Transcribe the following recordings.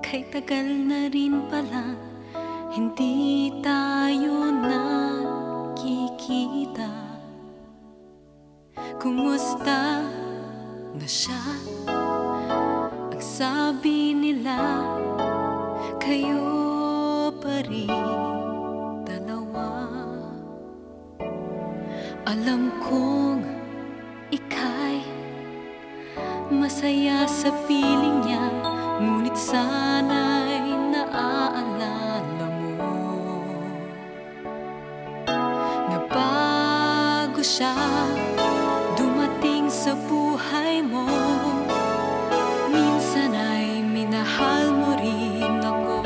Kay tagal na rin pala hindi tayo nagkikita. Kumusta na siya? Ang sabi nila, kayo pa rin dalawa. Alam kong ika'y masaya sa piling niya, ngunit sana'y naaalala mo na bago siya dumating sa buhay mo, minsan ay minahal mo rin ako.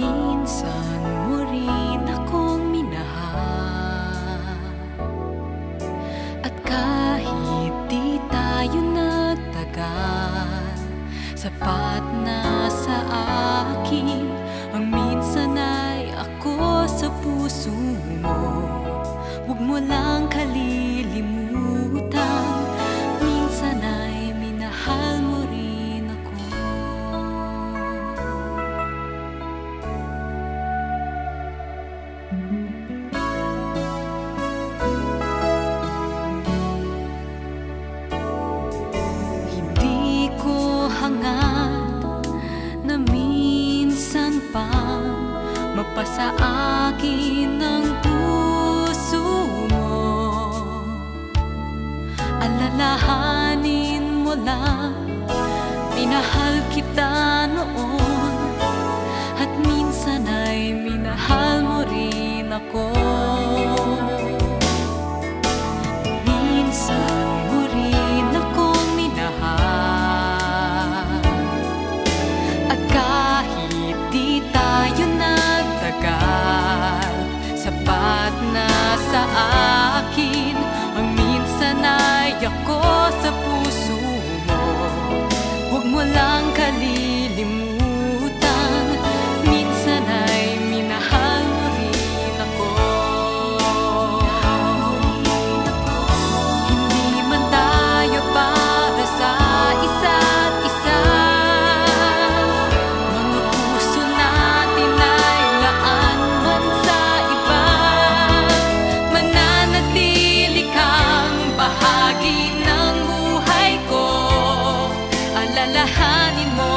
Minsan mo rin akong minahal, at kahit di tayo nagtagal, sapat na sa akin ang minsan ay ako sa puso mo. Huwag mo lang kalilimutan, minsan ay minahal mo rin ako. Hindi ko hangad na minsan pa mapasa akin ang puso mo. Alalahanin mo lang, minahal kita noon, at minsan ay minahal mo rin ako. Minsan mo rin akong minahal, at kahit di tayo nagtagal, sapat na sa akin ang minsan ay ako sa puso mo. Huwag mo lang kalilimutan, minsan ay minahal mo rin ako. Hindi man tayo para sa isa't isa, mga puso natin ay laan man sa iba, mananatili kang bahagi ng buhay ko. Alalahanin mo,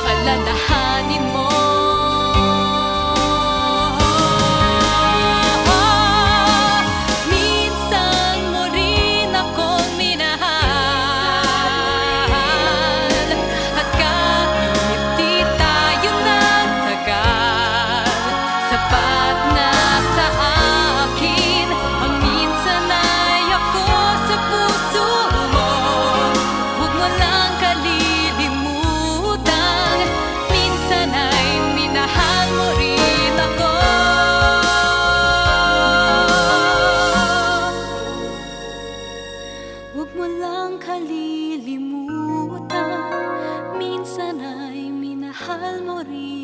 alalahanin mo. Minsan mo rin akong minahal, at kahit di tayo nagtagal, sapat na sa akin ang minsan ay ako sa puso mo. Huwag mo lang kalilimutan, minsan ay minahal mo rin ako. Huwag mo lang kalilimutan, minsan ay minahal mo rin